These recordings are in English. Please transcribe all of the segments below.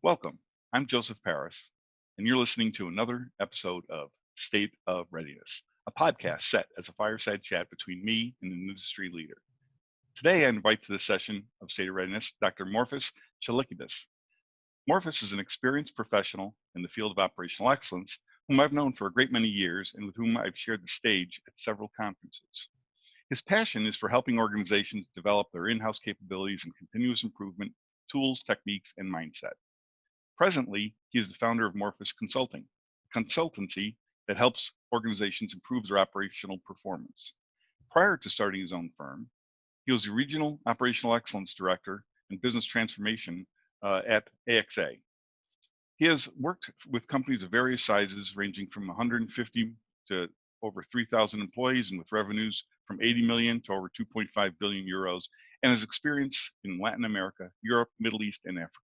Welcome. I'm Joseph Paris, and you're listening to another episode of State of Readiness, a podcast set as a fireside chat between me and an industry leader. Today, I invite to the session of State of Readiness Dr. Morphis Tsalikidis. Morphis is an experienced professional in the field of operational excellence, whom I've known for a great many years and with whom I've shared the stage at several conferences. His passion is for helping organizations develop their in-house capabilities and continuous improvement, tools, techniques, and mindset. Presently, he is the founder of Morphis Consulting, a consultancy that helps organizations improve their operational performance. Prior to starting his own firm, he was the Regional Operational Excellence Director and Business Transformation at AXA. He has worked with companies of various sizes, ranging from 150 to over 3,000 employees and with revenues from 80 million to over 2.5 billion euros, and has experience in Latin America, Europe, Middle East, and Africa.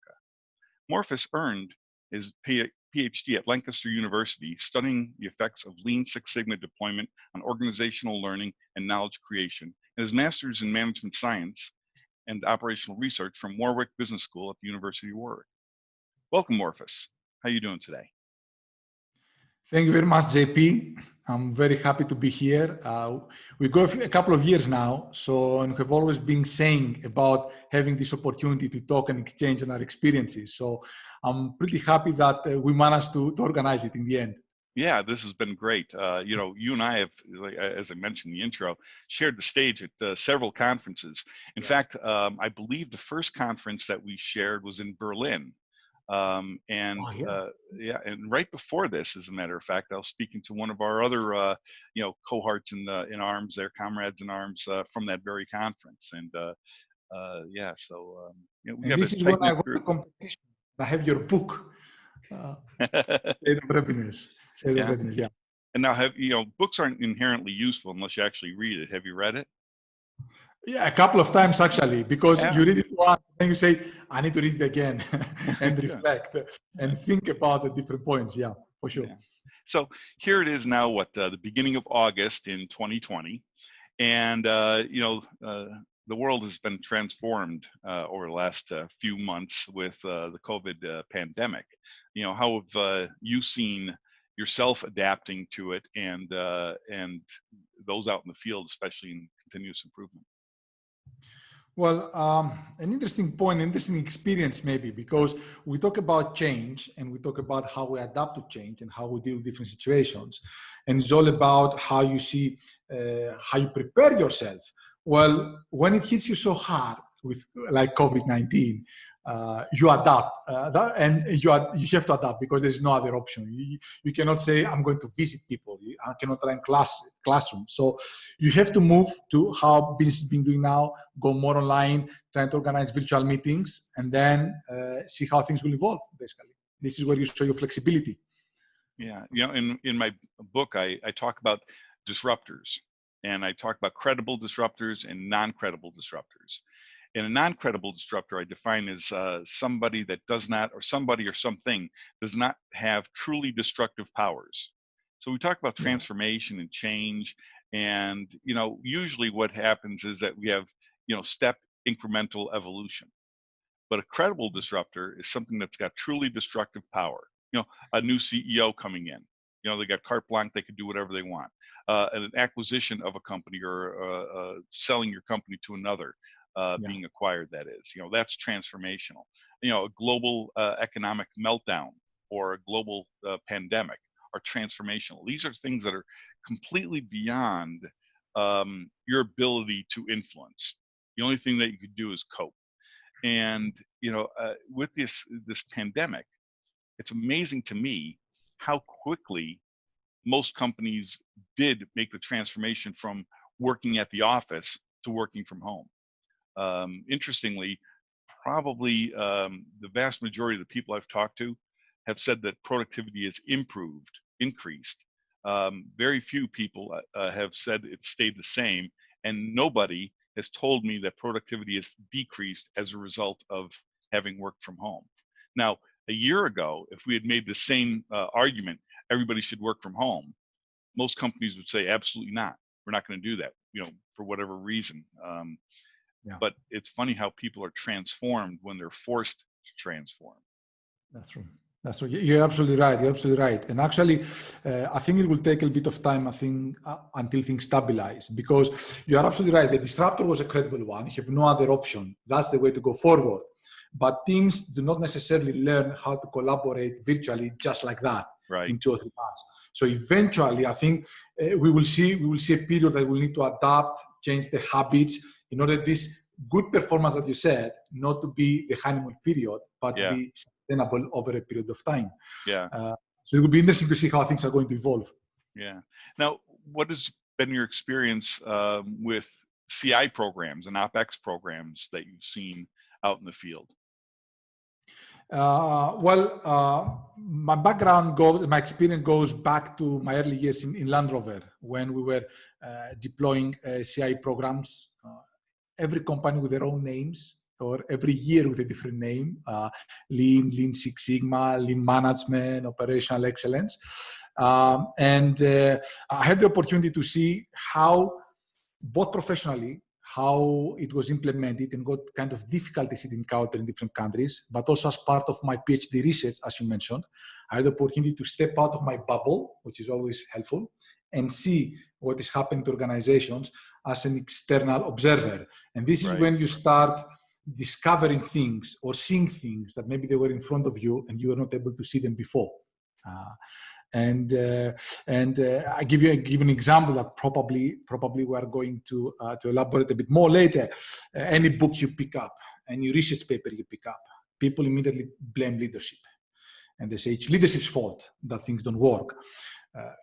Morphis earned his PhD at Lancaster University, studying the effects of Lean Six Sigma deployment on organizational learning and knowledge creation, and his master's in management science and operational research from Warwick Business School at the University of Warwick. Welcome, Morphis. How are you doing today? Thank you very much, JP. I'm very happy to be here. We go a couple of years now, and have always been saying about having this opportunity to talk and exchange on our experiences. So I'm pretty happy that we managed to organize it in the end. Yeah, this has been great. You and I have, as I mentioned in the intro, shared the stage at several conferences. In fact, I believe the first conference that we shared was in Berlin. And right before this, as a matter of fact, I was speaking to one of our other, cohorts in arms, their comrades in arms from that very conference. And we have this is when I won the competition. I have your book, State of Readiness. Yeah. And now, books aren't inherently useful unless you actually read it. Have you read it? Yeah, a couple of times actually, because you read it once and you say, I need to read it again and reflect and think about the different points. Yeah, for sure. Yeah. So here it is now, the beginning of August in 2020. And, the world has been transformed over the last few months with the COVID pandemic. How have you seen yourself adapting to it and those out in the field, especially in continuous improvement? Well, an interesting point, interesting experience maybe, because we talk about change and we talk about how we adapt to change and how we deal with different situations. And it's all about how you see, how you prepare yourself. Well, when it hits you so hard with like COVID-19, you adapt and you have to adapt because there's no other option. You cannot say, I'm going to visit people. I cannot run classroom. So you have to move to how business has been doing now, go more online, trying to organize virtual meetings, and then see how things will evolve, basically. This is where you show your flexibility. Yeah, in my book, I talk about disruptors, and I talk about credible disruptors and non-credible disruptors. And a non-credible disruptor I define as somebody that does not, or somebody or something does not have truly destructive powers. So we talk about transformation and change, and usually what happens is that we have step incremental evolution. But a credible disruptor is something that's got truly destructive power. A new CEO coming in, they got carte blanche, they can do whatever they want. An acquisition of a company or selling your company to another. Being acquired, that is, that's transformational. A global economic meltdown or a global pandemic are transformational. These are things that are completely beyond your ability to influence. The only thing that you could do is cope. And with this pandemic, it's amazing to me how quickly most companies did make the transformation from working at the office to working from home. Interestingly, probably the vast majority of the people I've talked to have said that productivity has increased. Very few people have said it stayed the same, and nobody has told me that productivity has decreased as a result of having worked from home. Now, a year ago, if we had made the same argument, everybody should work from home, most companies would say, absolutely not. We're not going to do that, for whatever reason. But it's funny how people are transformed when they're forced to transform. That's true. That's true. You're absolutely right. You're absolutely right. And actually, I think it will take a bit of time, I think, until things stabilize, because you are absolutely right. The disruptor was a credible one. You have no other option. That's the way to go forward. But teams do not necessarily learn how to collaborate virtually just like that Right. in 2 or 3 months. So eventually, I think we will see a period that we'll need to adapt, change the habits in order this good performance that you said not to be the honeymoon period, but to be sustainable over a period of time. Yeah. So it will be interesting to see how things are going to evolve. Yeah. Now, what has been your experience with CI programs and OpEx programs that you've seen out in the field? My experience goes back to my early years in Land Rover when we were deploying CI programs. Every company with their own names, or every year with a different name, Lean Six Sigma, Lean Management, Operational Excellence. And I had the opportunity to see how, both professionally, how it was implemented and what kind of difficulties it encountered in different countries, but also as part of my PhD research, as you mentioned. I had the opportunity to step out of my bubble, which is always helpful, and see what is happening to organizations as an external observer. And this is when you start discovering things or seeing things that maybe they were in front of you and you were not able to see them before. I give you an example that probably we are going to elaborate a bit more later. Any book you pick up, any research paper you pick up, people immediately blame leadership. And they say it's leadership's fault that things don't work.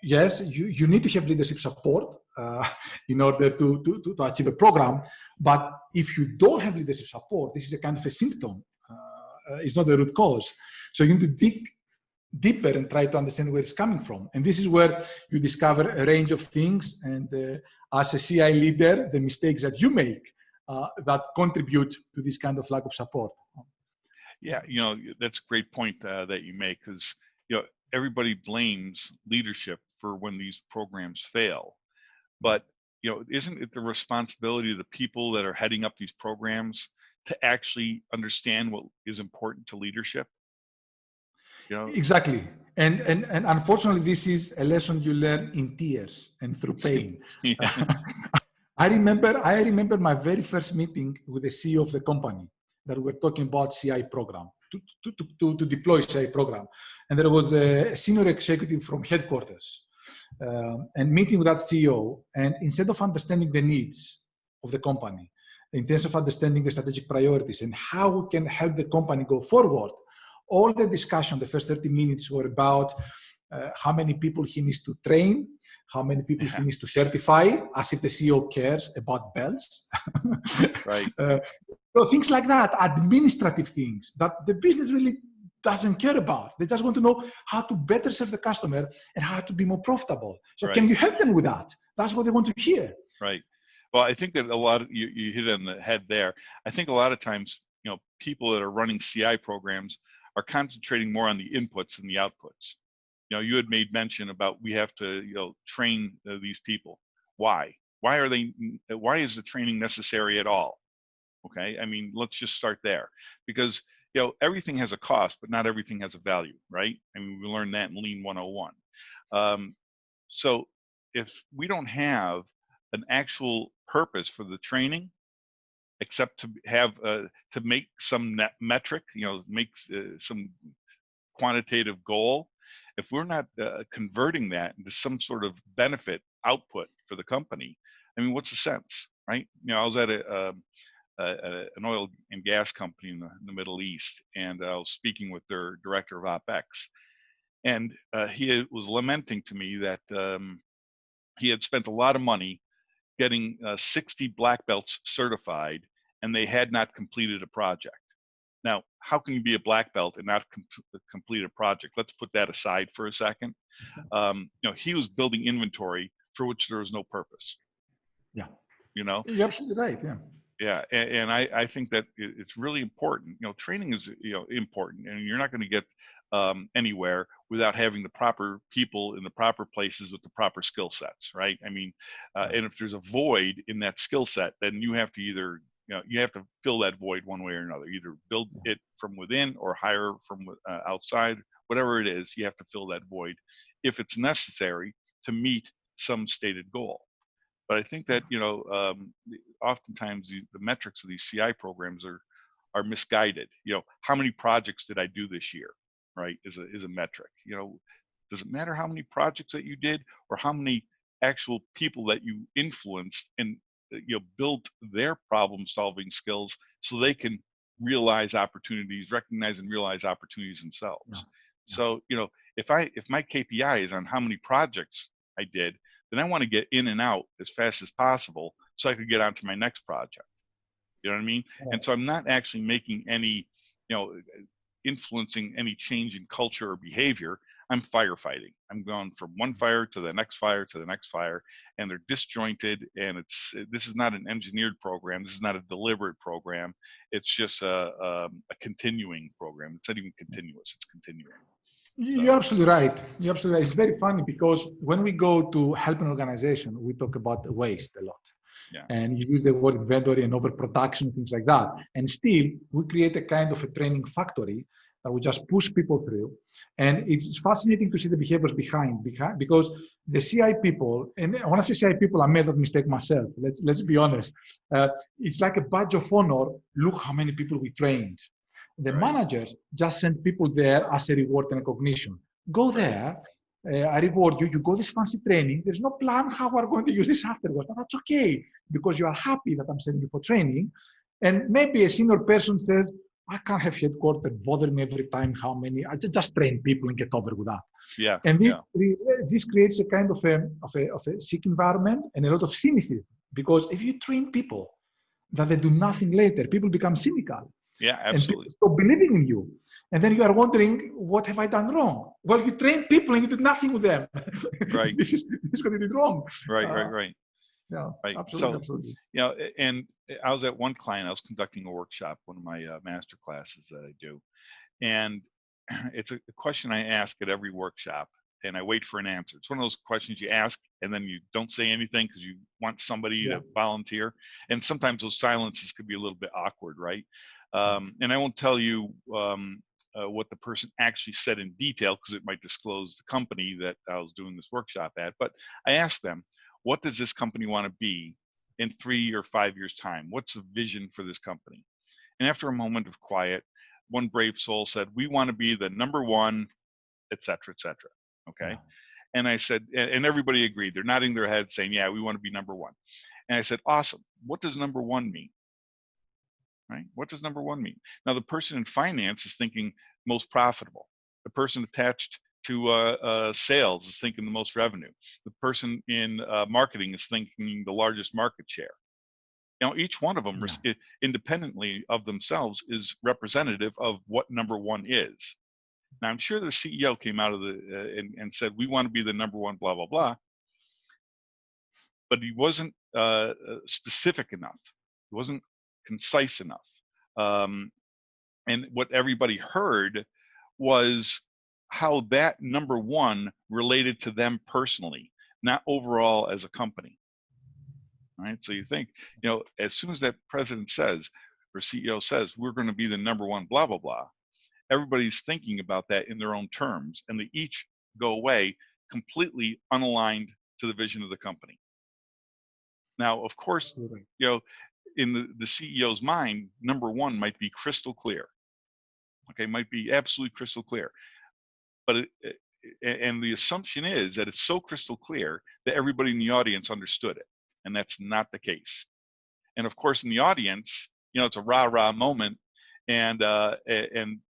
Yes, you need to have leadership support in order to achieve a program. But if you don't have leadership support, this is a kind of a symptom. It's not the root cause. So you need to dig deeper and try to understand where it's coming from. And this is where you discover a range of things. And as a CI leader, the mistakes that you make that contribute to this kind of lack of support. Yeah, that's a great point that you make, because everybody blames leadership for when these programs fail, but isn't it the responsibility of the people that are heading up these programs to actually understand what is important to leadership? Exactly. And unfortunately, this is a lesson you learn in tears and through pain. I remember my very first meeting with the CEO of the company that we were talking about CI program, to deploy CI program. And there was a senior executive from headquarters and meeting with that CEO. And instead of understanding the needs of the company, in terms of understanding the strategic priorities and how we can help the company go forward, all the discussion, the first 30 minutes were about how many people he needs to train, how many people he needs to certify, as if the CEO cares about bells. Right. So things like that, administrative things that the business really doesn't care about. They just want to know how to better serve the customer and how to be more profitable. So can you help them with that? That's what they want to hear. Right. Well, I think that a lot of you hit on the head there. I think a lot of times, people that are running CI programs are concentrating more on the inputs than the outputs. You had made mention about we have to, train these people. Why? Why is the training necessary at all? Okay. I mean, let's just start there, because, everything has a cost, but not everything has a value, right? I mean, we learned that in Lean 101. So if we don't have an actual purpose for the training, except to have to make some metric, make some quantitative goal, if we're not converting that into some sort of benefit output for the company, I mean, what's the sense, right? I was at an oil and gas company in the Middle East, and I was speaking with their director of OpEx, and he was lamenting to me that he had spent a lot of money getting 60 black belts certified, and they had not completed a project. Now, how can you be a black belt and not complete a project? Let's put that aside for a second. He was building inventory for which there was no purpose. Yeah. You're absolutely right. Yeah. Yeah, and I think that it's really important. Training is important, and you're not going to get anywhere without having the proper people in the proper places with the proper skill sets, right? I mean, and if there's a void in that skill set, then you have to either you have to fill that void one way or another. Either build it from within or hire from outside. Whatever it is, you have to fill that void if it's necessary to meet some stated goal. But I think that oftentimes the metrics of these CI programs are misguided. How many projects did I do this year? Right, is a metric. Does it matter how many projects that you did, or how many actual people that you influenced and built their problem-solving skills so they can realize opportunities, recognize and realize opportunities themselves? Yeah. So if my KPI is on how many projects I did, then I want to get in and out as fast as possible so I could get on to my next project. You know what I mean? Yeah. And so I'm not actually making any, influencing any change in culture or behavior. I'm firefighting. I'm going from one fire to the next fire to the next fire, and they're disjointed. And this is not an engineered program. This is not a deliberate program. It's just a continuing program. It's not even continuous. It's continuing. You're absolutely right. You're absolutely right. It's very funny because when we go to help an organization, we talk about waste a lot. Yeah. And you use the word inventory and overproduction, things like that. And still, we create a kind of a training factory that we just push people through. And it's fascinating to see the behaviors behind because the CI people, and when I say CI people, I made that mistake myself. Let's be honest. It's like a badge of honor. Look how many people we trained. The managers just send people there as a reward and recognition. Go there, I reward you. You go this fancy training. There's no plan how we're going to use this afterwards. But that's okay because you are happy that I'm sending you for training. And maybe a senior person says, I can't have headquarters bother me every time how many. I just train people and get over with that. Yeah. And this creates a kind of a sick environment and a lot of cynicism because if you train people that they do nothing later, people become cynical. Yeah, absolutely. And stop believing in you. And then you are wondering, what have I done wrong? Well, you trained people and you did nothing with them. Right. this is what you did wrong. Right. Yeah, right. Absolutely. And I was at one client, I was conducting a workshop, one of my master classes that I do. And it's a question I ask at every workshop, and I wait for an answer. It's one of those questions you ask and then you don't say anything because you want somebody to volunteer. And sometimes those silences could be a little bit awkward, right? And I won't tell you what the person actually said in detail because it might disclose the company that I was doing this workshop at. But I asked them, what does this company want to be in 3 or 5 years' time? What's the vision for this company? And after a moment of quiet, one brave soul said, we want to be the number one, et cetera, et cetera. Okay. Yeah. And I said, and everybody agreed. They're nodding their head saying, yeah, we want to be number one. And I said, awesome. What does number one mean? Right? What does number one mean? Now, the person in finance is thinking most profitable. The person attached to sales is thinking the most revenue. The person in marketing is thinking the largest market share. Each one of them independently of themselves is representative of what number one is. Now, I'm sure the CEO came out of and said, we want to be the number one, blah, blah, blah. But he wasn't specific enough. He wasn't concise enough. And what everybody heard was how that number one related to them personally, not overall as a company. Right? So you think, as soon as that president says or CEO says, we're going to be the number one, blah, blah, blah, everybody's thinking about that in their own terms, and they each go away completely unaligned to the vision of the company. Now, of course, in the CEO's mind, number one might be crystal clear. Okay, might be absolutely crystal clear. But and the assumption is that it's so crystal clear that everybody in the audience understood it, and that's not the case. And of course, in the audience, it's a rah-rah moment, and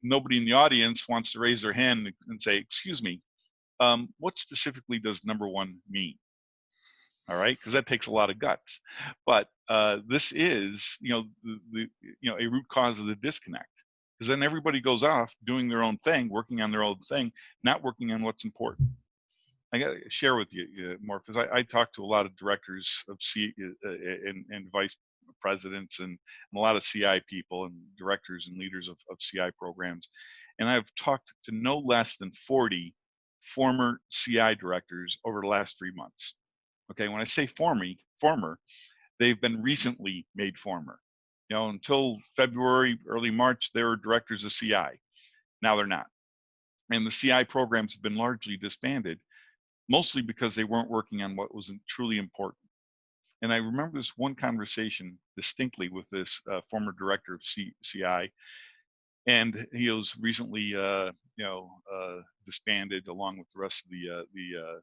nobody in the audience wants to raise their hand and say, "Excuse me, what specifically does number one mean?" All right, because that takes a lot of guts. But this is, a root cause of the disconnect. Because then everybody goes off doing their own thing, working on their own thing, not working on what's important. I got to share with you, Morphis. I talk to a lot of directors of and vice presidents and a lot of CI people and directors and leaders of CI programs. And I've talked to no less than 40 former CI directors over the last 3 months. Okay, when I say former, they've been recently made former. Until February, early March, they were directors of CI. Now they're not. And the CI programs have been largely disbanded, mostly because they weren't working on what was truly important. And I remember this one conversation distinctly with this former director of CI, and he was recently, disbanded along with the rest of the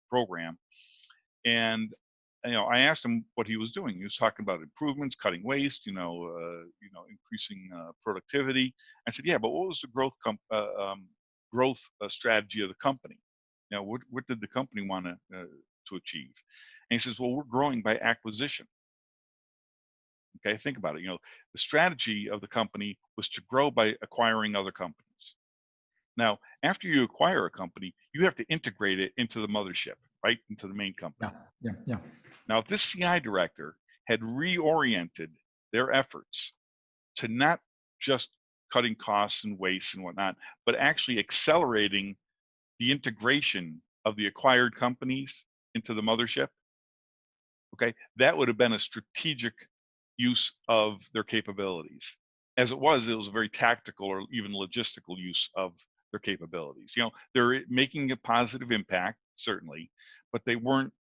program. And I asked him what he was doing. He was talking about improvements, cutting waste, increasing productivity. I said, yeah, but what was the growth strategy of the company? What did the company want to achieve? And he says, well, we're growing by acquisition. Okay, think about it. The strategy of the company was to grow by acquiring other companies. Now, after you acquire a company, you have to integrate it into the mothership, right? Into the main company. Yeah. Now, if this CI director had reoriented their efforts to not just cutting costs and waste and whatnot, but actually accelerating the integration of the acquired companies into the mothership, okay, that would have been a strategic use of their capabilities. As it was a very tactical or even logistical use of their capabilities. They're making a positive impact, certainly, but they weren't.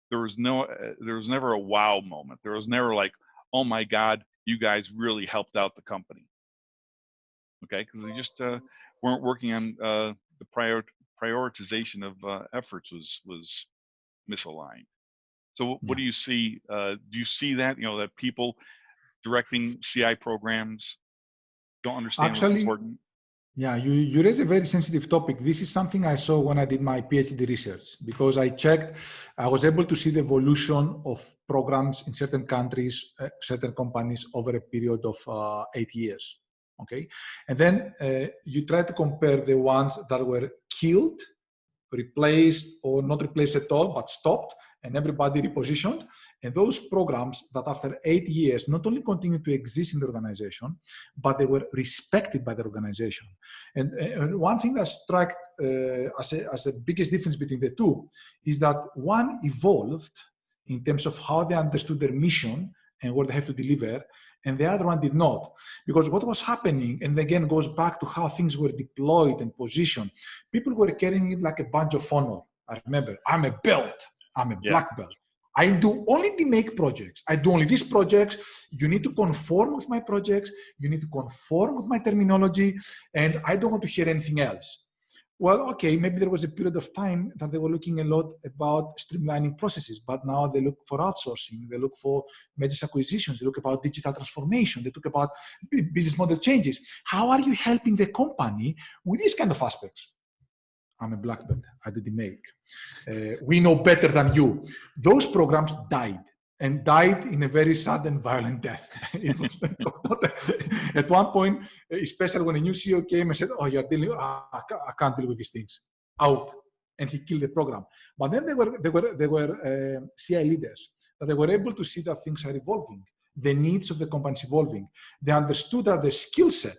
There was never a wow moment. There was never like, oh my God, you guys really helped out the company. Okay, because they just weren't working on the prioritization of efforts was misaligned. So what do you see? Do you see that, that people directing CI programs don't understand what's important? Yeah, you raise a very sensitive topic. This is something I saw when I did my PhD research, because I was able to see the evolution of programs in certain countries, certain companies over a period of 8 years. Okay. And then you try to compare the ones that were killed, replaced, or not replaced at all, but stopped, and everybody repositioned. And those programs that after 8 years not only continued to exist in the organization, but they were respected by the organization. And one thing that struck as the biggest difference between the two is that one evolved in terms of how they understood their mission and what they have to deliver, and the other one did not. Because what was happening, and again goes back to how things were deployed and positioned, people were carrying it like a badge of honor. I remember, I'm a belt, I'm a black belt. I do only the make projects. I do only these projects. You need to conform with my projects. You need to conform with my terminology. And I don't want to hear anything else. Well, okay, maybe there was a period of time that they were looking a lot about streamlining processes, but now they look for outsourcing, they look for mergers acquisitions, they look about digital transformation, they talk about business model changes. How are you helping the company with these kind of aspects? I'm a black belt, I do the make. We know better than you. Those programs died. And died in a very sudden, violent death. It was not at one point, especially when a new CEO came and said, "Oh, you're dealing. I can't deal with these things. Out," and he killed the program. But then they were CI leaders that they were able to see that things are evolving, the needs of the companies evolving. They understood that the skill set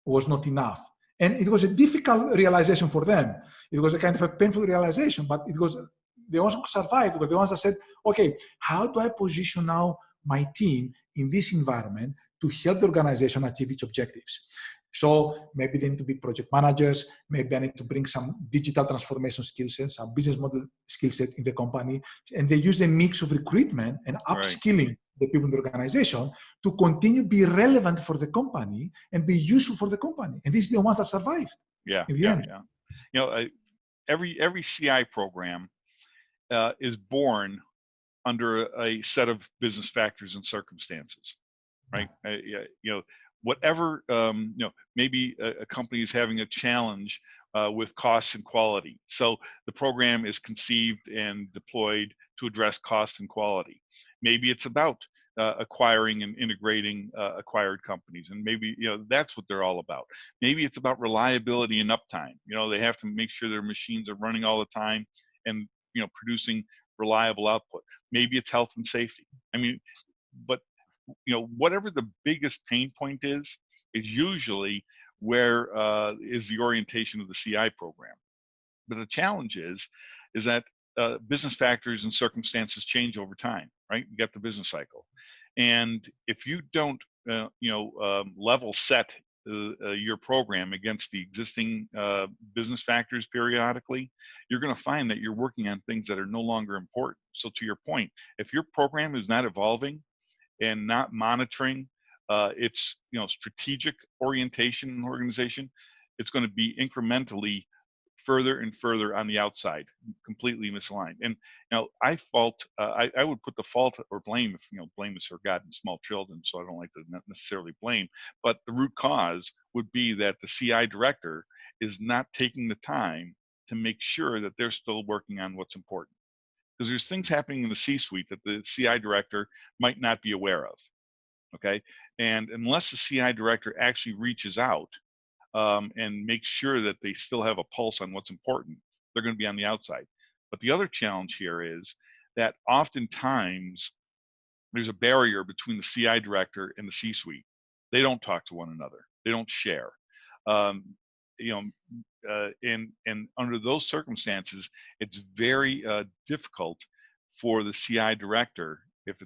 was not enough, and it was a difficult realization for them. It was a kind of a painful realization, but it was. The ones who survived were the ones that said, okay, how do I position now my team in this environment to help the organization achieve its objectives? So maybe they need to be project managers. Maybe I need to bring some digital transformation skill sets, some business model skill set in the company. And they use a mix of recruitment and upskilling the people in the organization to continue be relevant for the company and be useful for the company. And these are the ones that survived. Yeah, in the end. Every CI program is born under a set of business factors and circumstances, right? Whatever, maybe a company is having a challenge with costs and quality. So the program is conceived and deployed to address cost and quality. Maybe it's about acquiring and integrating acquired companies, and maybe that's what they're all about. Maybe it's about reliability and uptime. They have to make sure their machines are running all the time and producing reliable output. Maybe it's health and safety. But whatever the biggest pain point is usually where is the orientation of the CI program. But the challenge is that business factors and circumstances change over time, right? You got the business cycle. And if you don't, level set your program against the existing business factors periodically, you're going to find that you're working on things that are no longer important. So to your point, if your program is not evolving and not monitoring its strategic orientation and organization, it's going to be incrementally further and further on the outside, completely misaligned. And I would put the fault or blame, if blame is forgotten small children, so I don't like to necessarily blame, but the root cause would be that the CI director is not taking the time to make sure that they're still working on what's important. Because there's things happening in the C-suite that the CI director might not be aware of. Okay, and unless the CI director actually reaches out and make sure that they still have a pulse on what's important, they're going to be on the outside. But the other challenge here is that oftentimes there's a barrier between the CI director and the C-suite. They don't talk to one another. They don't share. And under those circumstances, it's very difficult for the CI director, if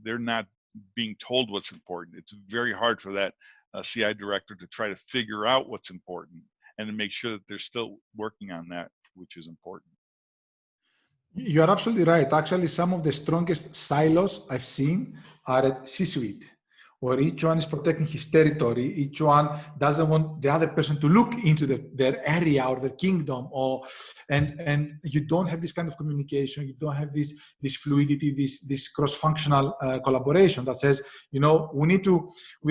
they're not being told what's important. It's very hard for that CI director to try to figure out what's important and to make sure that they're still working on that which is important. You're absolutely right. Actually, some of the strongest silos I've seen are at C-suite, where each one is protecting his territory. Each one doesn't want the other person to look into their area or their kingdom, and you don't have this kind of communication. You don't have this fluidity, this cross-functional collaboration that says, we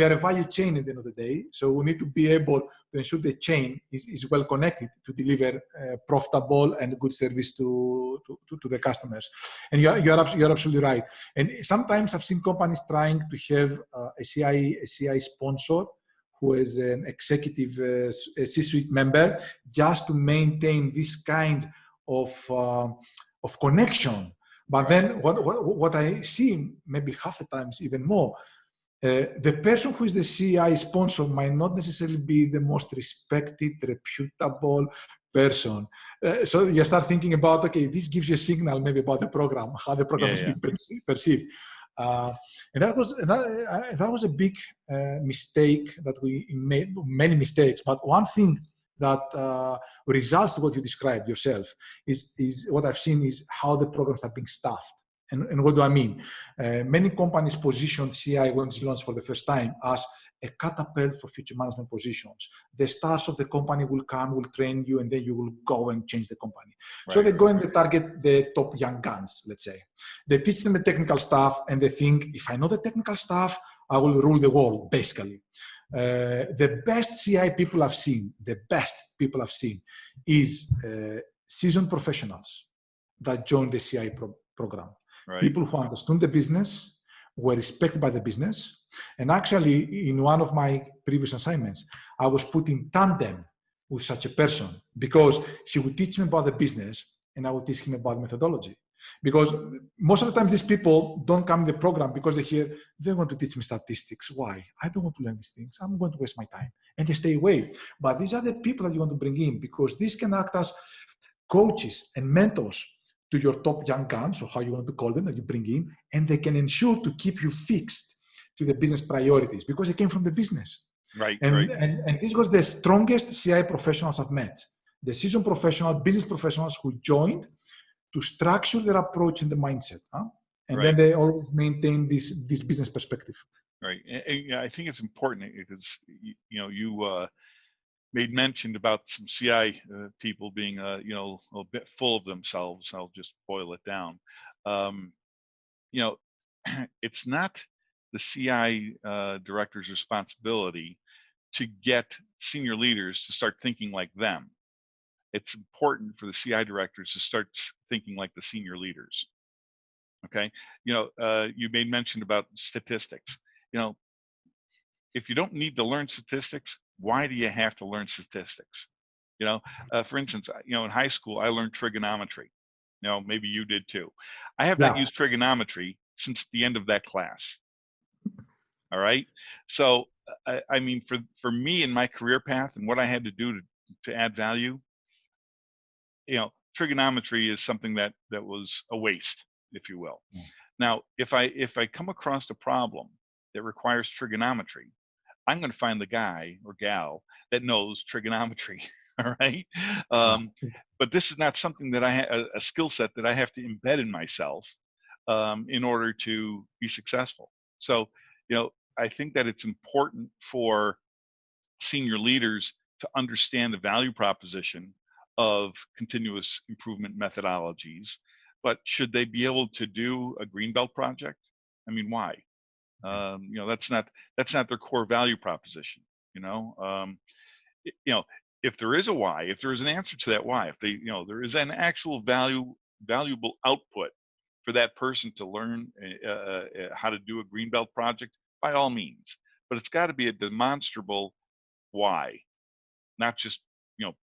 are a value chain at the end of the day, so we need to be able to ensure the chain is well connected to deliver profitable and good service to the customers. And you're absolutely right. And sometimes I've seen companies trying to have a CI sponsor who is an executive C-suite member, just to maintain this kind of connection. But then what I see, maybe half the times even more, the person who is the CI sponsor might not necessarily be the most respected, reputable person. So you start thinking about, okay, this gives you a signal maybe about the program, how the program is being perceived. And that was a big mistake that we made, many mistakes. But one thing that results to what you described yourself is what I've seen is how the programs are being staffed. And what do I mean? Many companies position CI when it's launched for the first time as a catapult for future management positions. The stars of the company will come, will train you, and then you will go and change the company. Right. So they go and they target the top young guns, let's say. They teach them the technical stuff, and they think, if I know the technical stuff, I will rule the world, basically. The best CI people I've seen, is seasoned professionals that join the CI program. Right. People who understood the business, were respected by the business. And actually, in one of my previous assignments, I was put in tandem with such a person because he would teach me about the business and I would teach him about methodology. Because most of the time, these people don't come in the program because they hear, they want to teach me statistics. Why? I don't want to learn these things. I'm going to waste my time. And they stay away. But these are the people that you want to bring in because these can act as coaches and mentors to your top young guns, or how you want to call them, that you bring in, and they can ensure to keep you fixed to the business priorities because they came from the business. Right. And this was the strongest CI professionals I've met. The seasoned professional, business professionals who joined to structure their approach and the mindset. And then they always maintain this business perspective. Right. And I think it's important because, you made mention about some CI people being, a bit full of themselves. I'll just boil it down. It's not the CI director's responsibility to get senior leaders to start thinking like them. It's important for the CI directors to start thinking like the senior leaders. Okay. You made mention about statistics. If you don't need to learn statistics, why do you have to learn statistics? For instance, in high school, I learned trigonometry. Maybe you did too. I have not used trigonometry since the end of that class. All right. So, I mean, for me in my career path and what I had to do to add value, trigonometry is something that was a waste, if you will. Now, if I come across a problem that requires trigonometry, I'm going to find the guy or gal that knows trigonometry. All right. But this is not something that a skill set that I have to embed in myself in order to be successful. So, I think that it's important for senior leaders to understand the value proposition of continuous improvement methodologies. But should they be able to do a greenbelt project? I mean, why? That's not their core value proposition. You know, if there is a why, if there is an answer to that why, if there is an actual valuable output for that person to learn how to do a greenbelt project, by all means. But it's got to be a demonstrable why, not just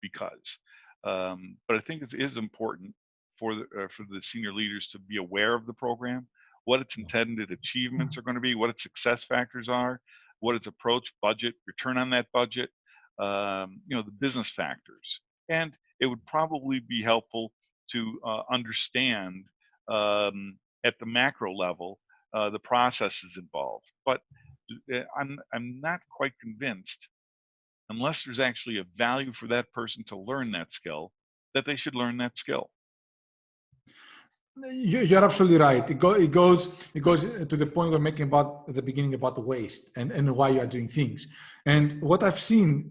because. But I think it is important for the senior leaders to be aware of the program, what its intended achievements are going to be, what its success factors are, what its approach, budget, return on that budget, the business factors. And it would probably be helpful to understand at the macro level the processes involved. But I'm not quite convinced, unless there's actually a value for that person to learn that skill, that they should learn that skill. You're absolutely right. It goes to the point we're making about at the beginning about the waste and why you are doing things. And what I've seen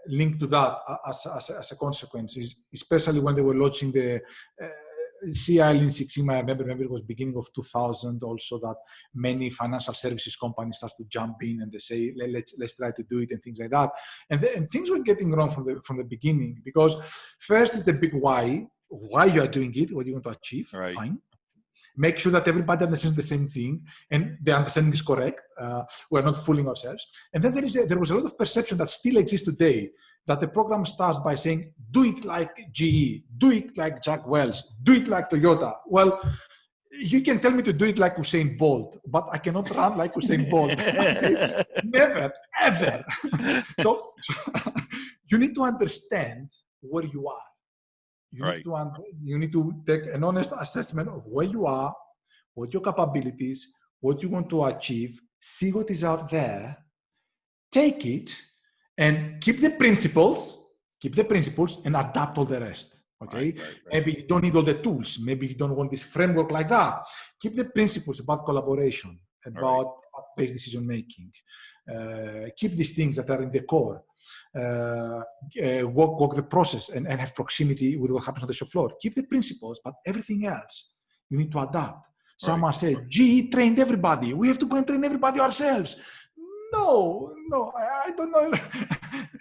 linked to that as a consequence is, especially when they were launching the CI Lean Six Sigma, I remember it was beginning of 2000 also, that many financial services companies start to jump in and they say, let's try to do it and things like that. And things were getting wrong from the beginning, because first is the big why you are doing it, what you want to achieve, right. Fine. Make sure that everybody understands the same thing and the understanding is correct. We're not fooling ourselves. And then there was a lot of perception that still exists today, that the program starts by saying, do it like GE, do it like Jack Welch, do it like Toyota. Well, you can tell me to do it like Usain Bolt, but I cannot run like Usain Bolt. Never, ever. So you need to understand where you are. You need to take an honest assessment of where you are, what your capabilities, what you want to achieve, see what is out there, take it, and keep the principles, and adapt all the rest. Okay? Right. Maybe you don't need all the tools. Maybe you don't want this framework like that. Keep the principles about collaboration, about based decision making. Keep these things that are in the core. Walk the process and have proximity with what happens on the shop floor. Keep the principles, but everything else you need to adapt. Someone said, GE trained everybody. We have to go and train everybody ourselves. No, I don't know.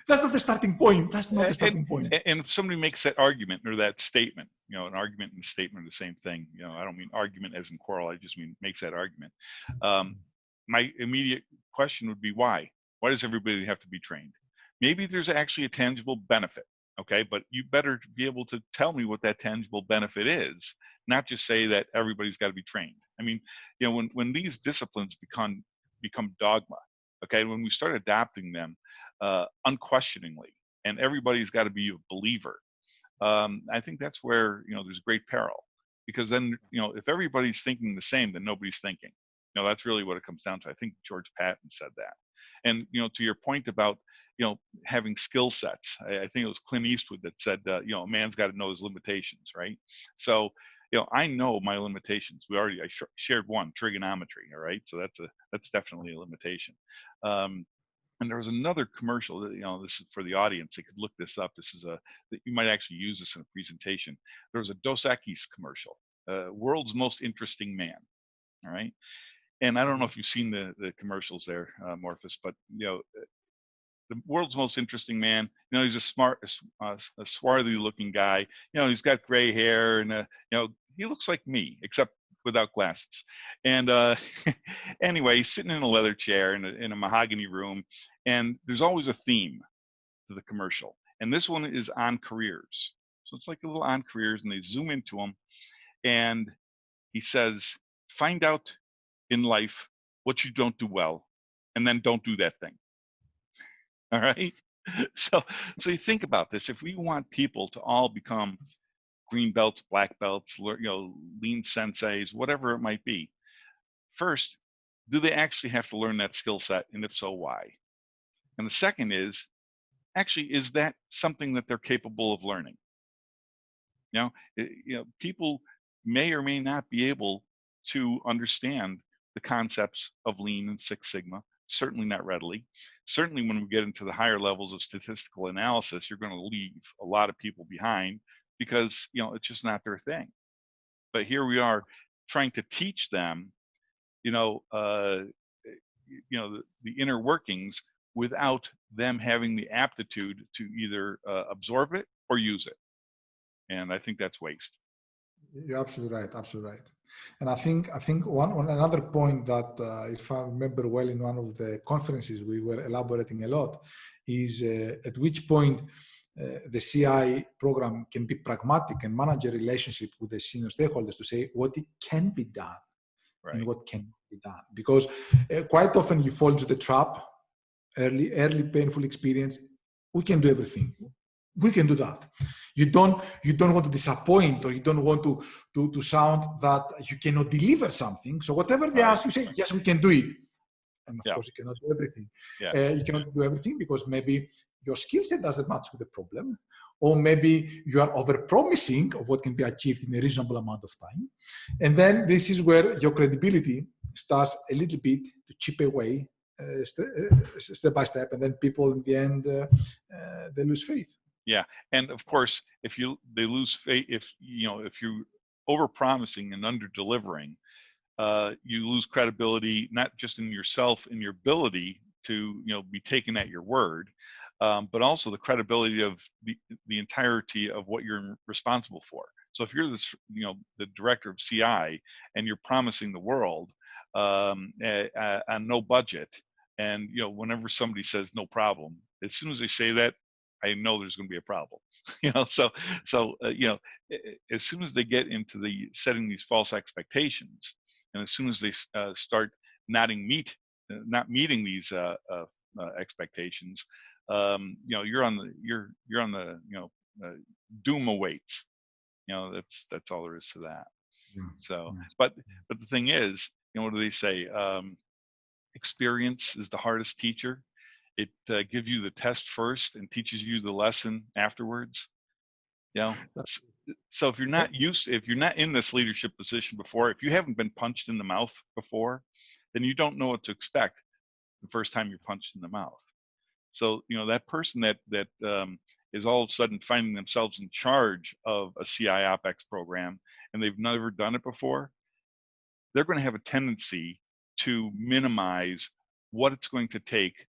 That's not the starting point. That's not the starting point. And if somebody makes that argument or that statement, an argument and statement are the same thing. I don't mean argument as in quarrel. I just mean makes that argument. My immediate question would be why? Why does everybody have to be trained? Maybe there's actually a tangible benefit, okay? But you better be able to tell me what that tangible benefit is, not just say that everybody's got to be trained. I mean, when these disciplines become dogma, okay, when we start adopting them unquestioningly, and everybody's got to be a believer, I think that's where there's great peril, because then if everybody's thinking the same, then nobody's thinking. That's really what it comes down to. I think George Patton said that. And to your point about having skill sets, I think it was Clint Eastwood that said a man's got to know his limitations, right? So I know my limitations. I shared one, trigonometry. All right, so that's definitely a limitation. And there was another commercial that, this is for the audience. They could look this up. This is that you might actually use this in a presentation. There was a Dos Equis commercial, world's most interesting man. All right. And I don't know if you've seen the commercials there, Morphis, but the world's most interesting man. He's a swarthy looking guy. He's got gray hair, and he looks like me, except without glasses. And anyway, he's sitting in a leather chair in a mahogany room, and there's always a theme to the commercial. And this one is on careers. So it's like a little on careers, and they zoom into him, and he says, "Find out in life what you don't do well, and then don't do that thing." All right. So you think about this. If we want people to all become green belts, black belts, lean senseis, whatever it might be, First, do they actually have to learn that skill set? And if so, why? And the second is, actually, is that something that they're capable of learning? People may or may not be able to understand the concepts of Lean and Six Sigma, certainly not readily. Certainly when we get into the higher levels of statistical analysis, you're going to leave a lot of people behind because, it's just not their thing. But here we are trying to teach them, the inner workings without them having the aptitude to either absorb it or use it. And I think that's waste. You're absolutely right. Absolutely right. And I think one another point that, if I remember well, in one of the conferences we were elaborating a lot, is at which point the CI program can be pragmatic and manage a relationship with the senior stakeholders to say what it can be done, right, and what cannot be done. Because quite often you fall into the trap, early painful experience. We can do everything. We can do that. You don't want to disappoint, or you don't want to sound that you cannot deliver something. So whatever they ask you, say, yes, we can do it. And of course, you cannot do everything. You cannot do everything because maybe your skill set doesn't match with the problem, or maybe you are over-promising of what can be achieved in a reasonable amount of time. And then this is where your credibility starts a little bit to chip away step by step, and then people in the end, they lose faith. Yeah, and of course, if they lose faith, if you're over-promising and under-delivering, you lose credibility, not just in yourself, in your ability to be taken at your word, but also the credibility of the entirety of what you're responsible for. So if you're the director of CI and you're promising the world on no budget, and whenever somebody says no problem, as soon as they say that, I know there's going to be a problem. So as soon as they get into the setting these false expectations, and as soon as they start not meeting these expectations, you're on the doom awaits. That's all there is to that. So, but the thing is, what do they say? Experience is the hardest teacher. It gives you the test first and teaches you the lesson afterwards. So if you're not in this leadership position before, if you haven't been punched in the mouth before, then you don't know what to expect the first time you're punched in the mouth. So that person that is all of a sudden finding themselves in charge of a CI OpEx program and they've never done it before, they're going to have a tendency to minimize what it's going to take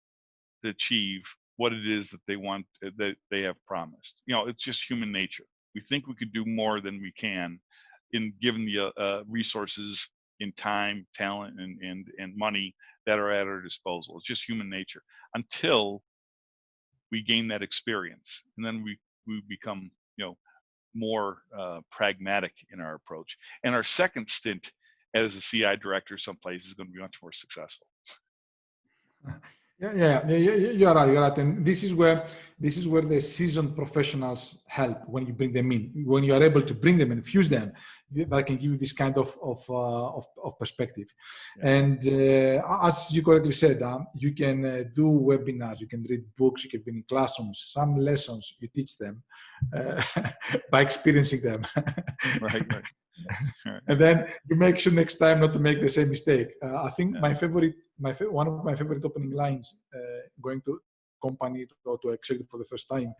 to achieve what it is that they want, that they have promised. It's just human nature. We think we could do more than we can in given the resources in time, talent, and money that are at our disposal. It's just human nature until we gain that experience, and then we become more pragmatic in our approach. And our second stint as a CI director someplace is going to be much more successful. Yeah, you're right. And this is where the seasoned professionals help when you bring them in. When you are able to bring them and fuse them, that can give you this kind of perspective. Yeah. And as you correctly said, you can do webinars, you can read books, you can be in classrooms. Some lessons you teach them by experiencing them. Right. And then you make sure next time not to make the same mistake. I think one of my favorite opening lines going to company to executive for the first time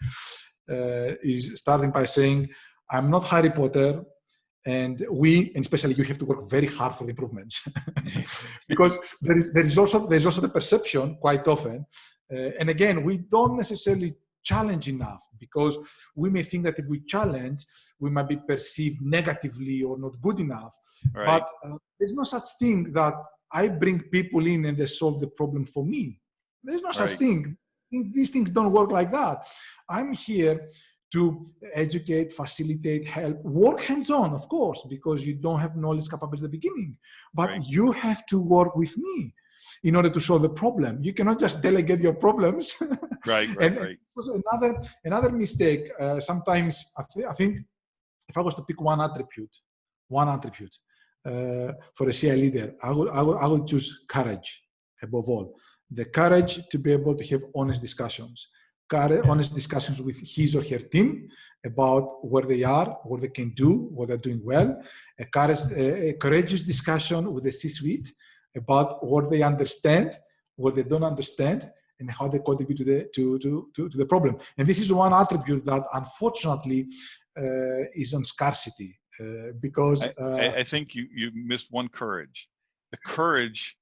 is starting by saying, "I'm not Harry Potter, and especially you have to work very hard for the improvements." Because there's also the perception quite often, and again, we don't necessarily challenge enough, because we may think that if we challenge, we might be perceived negatively or not good enough. Right. But there's no such thing that I bring people in and they solve the problem for me. There's no such thing. These things don't work like that. I'm here to educate, facilitate, help, work hands-on, of course, because you don't have knowledge capabilities at the beginning. But you have to work with me in order to solve the problem. You cannot just delegate your problems. Right. Another mistake, sometimes I think if I was to pick one attribute for a CI leader, I would choose courage above all. The courage to be able to have honest discussions. Honest discussions with his or her team about where they are, what they can do, what they're doing well. A courageous discussion with the C-suite about what they understand, what they don't understand, and how they contribute to the problem. And this is one attribute that unfortunately is on scarcity because I think you missed one courage. The courage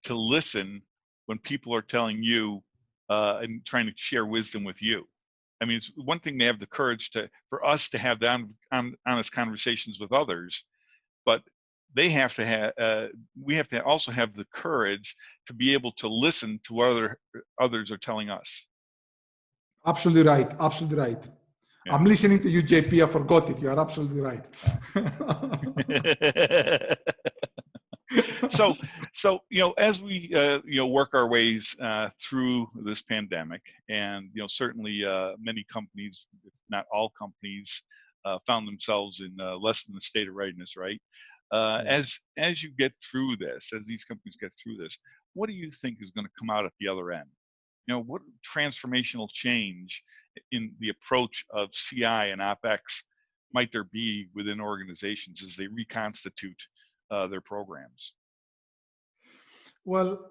to listen when people are telling you and trying to share wisdom with you. I mean, it's one thing to have the courage for us to have the honest conversations with others, but they have to have. We have to also have the courage to be able to listen to what others are telling us. Absolutely right. Absolutely right. Yeah. I'm listening to you, JP. I forgot it. You are absolutely right. So as we work our ways through this pandemic, and certainly many companies, if not all companies, found themselves in less than a state of readiness, right? As you get through this, as these companies get through this, what do you think is going to come out at the other end? What transformational change in the approach of CI and OpEx might there be within organizations as they reconstitute their programs? Well,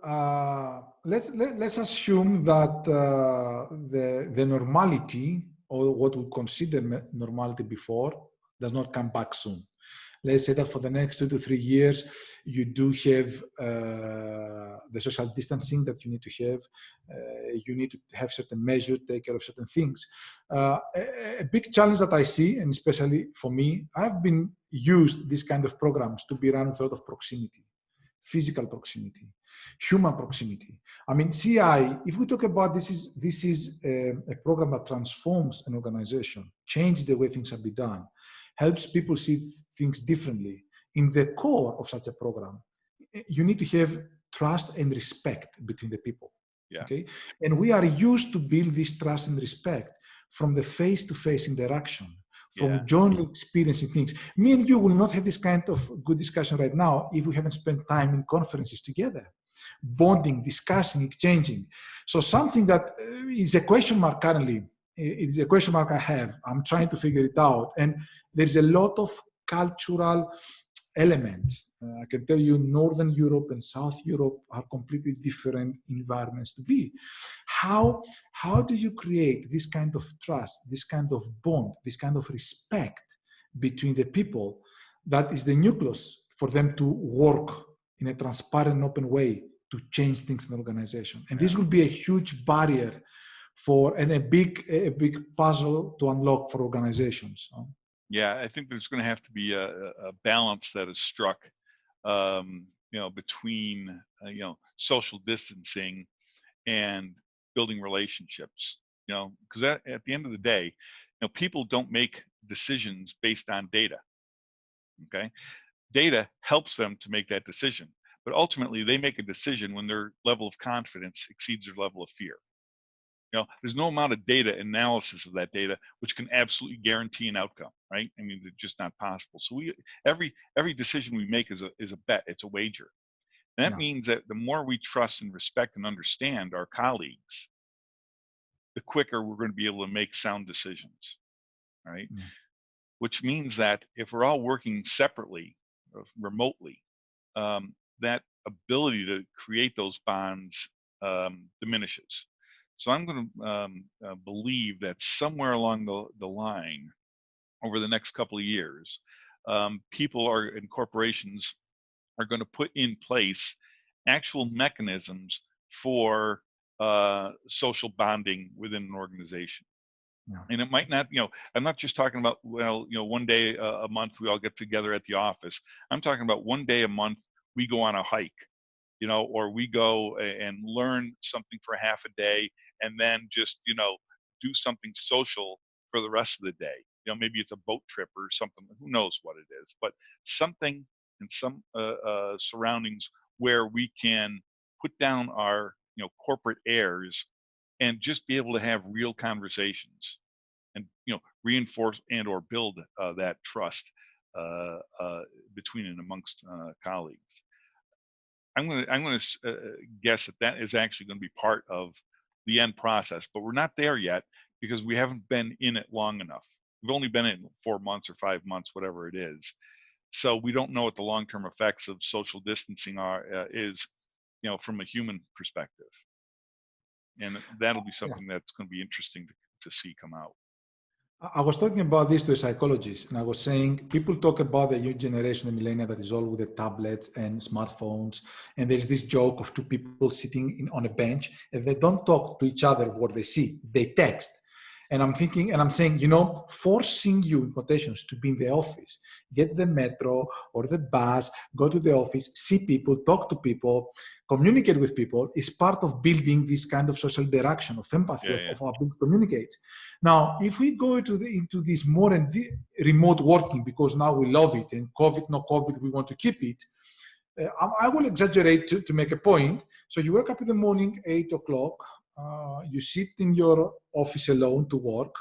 let's assume that the normality, or what we consider normality before, does not come back soon. Let's say that for the next 2 to 3 years, you do have the social distancing that you need to have. You need to have certain measures, take care of certain things. A big challenge that I see, and especially for me, I've been used these kind of programs to be run with a lot of proximity, physical proximity, human proximity. I mean, CI, if we talk about this is a program that transforms an organization, changes the way things have been done, helps people see things differently. In the core of such a program, you need to have trust and respect between the people. Yeah. Okay, and we are used to build this trust and respect from the face-to-face interaction, from jointly experiencing things. Me and you will not have this kind of good discussion right now if we haven't spent time in conferences together, bonding, discussing, exchanging. So something that is a question mark currently, it's a question mark I have. I'm trying to figure it out. And there's a lot of cultural elements. I can tell you Northern Europe and South Europe are completely different environments to be. How do you create this kind of trust, this kind of bond, this kind of respect between the people that is the nucleus for them to work in a transparent, open way to change things in the organization? And this will be a huge barrier and a big puzzle to unlock for organizations. Yeah, I think there's going to have to be a balance that is struck, between social distancing and building relationships. Because at the end of the day, people don't make decisions based on data. Okay, data helps them to make that decision, but ultimately they make a decision when their level of confidence exceeds their level of fear. There's no amount of data analysis of that data which can absolutely guarantee an outcome, right? I mean, it's just not possible. So every decision we make is a bet, it's a wager. And that means that the more we trust and respect and understand our colleagues, the quicker we're going to be able to make sound decisions, right? Yeah. Which means that if we're all working separately, remotely, that ability to create those bonds diminishes. So I'm going to believe that somewhere along the line, over the next couple of years, people and corporations are going to put in place actual mechanisms for social bonding within an organization. Yeah. And it might not, I'm not just talking about, one day a month we all get together at the office. I'm talking about one day a month we go on a hike, or we go and learn something for half a day and then just, do something social for the rest of the day. Maybe it's a boat trip or something, who knows what it is, but something in some surroundings where we can put down our, corporate airs and just be able to have real conversations and, reinforce and or build that trust. between and amongst colleagues. I'm going to guess that is actually going to be part of the end process, but we're not there yet because we haven't been in it long enough. We've only been in 4 months or 5 months, whatever it is. So we don't know what the long-term effects of social distancing is, from a human perspective. And that'll be something that's going to be interesting to see come out. I was talking about this to a psychologist, and I was saying people talk about the new generation, the millennial, that is all with the tablets and smartphones. And there's this joke of two people sitting on a bench, and they don't talk to each other what they see. They text. And I'm thinking, and I'm saying, forcing you, in quotations, to be in the office, get the metro or the bus, go to the office, see people, talk to people, communicate with people is part of building this kind of social interaction, of empathy, of our ability to communicate. Now, if we go into this more and remote working, because now we love it, and COVID, no COVID, we want to keep it, I will exaggerate to make a point. So you wake up in the morning, 8 o'clock, you sit in your office alone to work.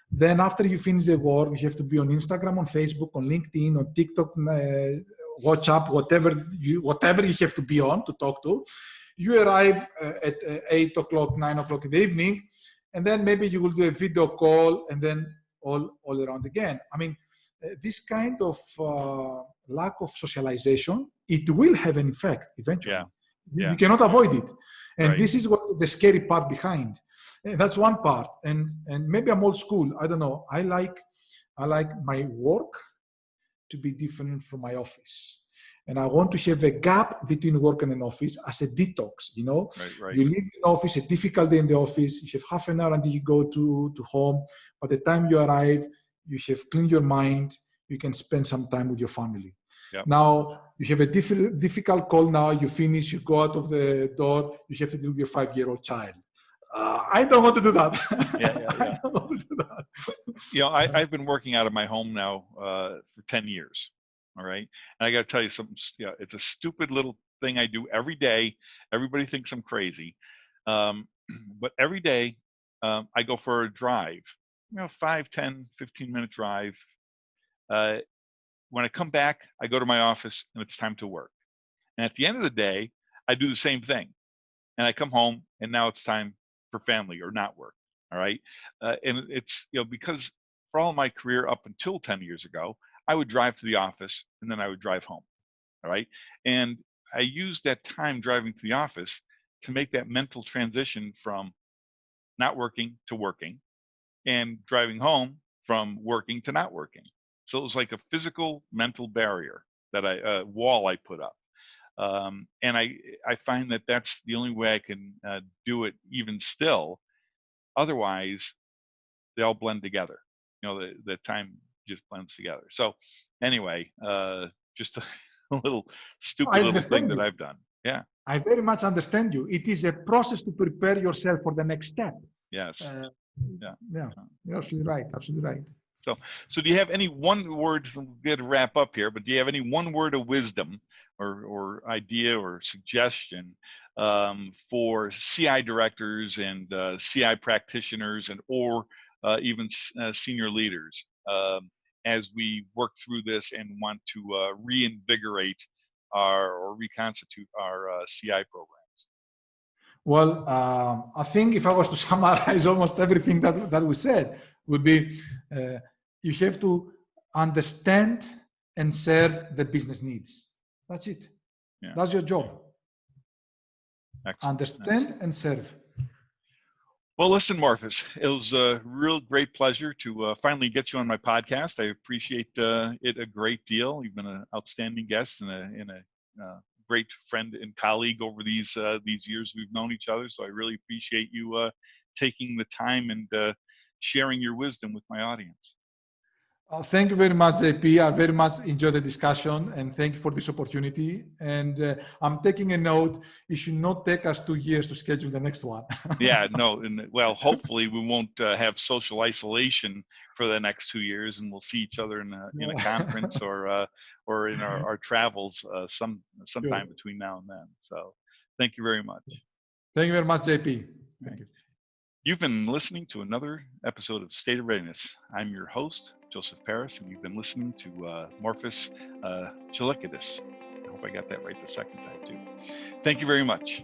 Then after you finish the work, you have to be on Instagram, on Facebook, on LinkedIn, on TikTok, WhatsApp, whatever you have to be on to talk to. You arrive at 8 o'clock, 9 o'clock in the evening, and then maybe you will do a video call, and then all around again. I mean, this kind of lack of socialization, it will have an effect eventually. You cannot avoid it. And this is what the scary part behind. And that's one part. And maybe I'm old school. I don't know. I like my work to be different from my office. And I want to have a gap between work and an office as a detox, Right. You leave the office, a difficult day in the office, you have half an hour until you go to home. By the time you arrive, you have cleaned your mind, you can spend some time with your family. Yep. Now, you have a difficult call now, you finish, you go out of the door, you have to deal with your 5-year-old child. I don't want to do that. I don't want to do that. I've been working out of my home now for 10 years. All right. And I got to tell you something. It's a stupid little thing I do every day. Everybody thinks I'm crazy. But every day I go for a drive, 5, 10, 15-minute drive. When I come back, I go to my office and it's time to work. And at the end of the day, I do the same thing. And I come home and now it's time for family or not work. All right. And it's, because for all my career up until 10 years ago, I would drive to the office and then I would drive home. All right. And I used that time driving to the office to make that mental transition from not working to working, and driving home from working to not working. So it was like a physical mental barrier that wall I put up. And I find that that's the only way I can do it even still. Otherwise, they all blend together. The time just blends together. So anyway, just a little stupid little thing that I've done. Yeah. I very much understand you. It is a process to prepare yourself for the next step. Yes. You're absolutely right. Absolutely right. So do you have any one word, we'll get to wrap up here, but do you have any one word of wisdom or idea or suggestion for CI directors and CI practitioners or even senior leaders as we work through this and want to reinvigorate or reconstitute our CI programs? Well, I think if I was to summarize almost everything that we said, would be you have to understand and serve the business needs. That's it. Yeah. That's your job. Excellent. Understand and serve. Well, listen, Morphis, it was a real great pleasure to finally get you on my podcast. I appreciate it a great deal. You've been an outstanding guest and a great friend and colleague over these years we've known each other. So I really appreciate you taking the time and sharing your wisdom with my audience. Thank you very much, JP. I very much enjoyed the discussion, and thank you for this opportunity. And I'm taking a note. It should not take us 2 years to schedule the next one. Yeah, no. And well, hopefully we won't have social isolation for the next 2 years, and we'll see each other in a conference or in our travels sometime between now and then. So thank you very much. Thank you very much, JP. Thank you. You've been listening to another episode of State of Readiness. I'm your host, Joseph Paris, and you've been listening to Morphis Tsalikidis. I hope I got that right the second time too. Thank you very much.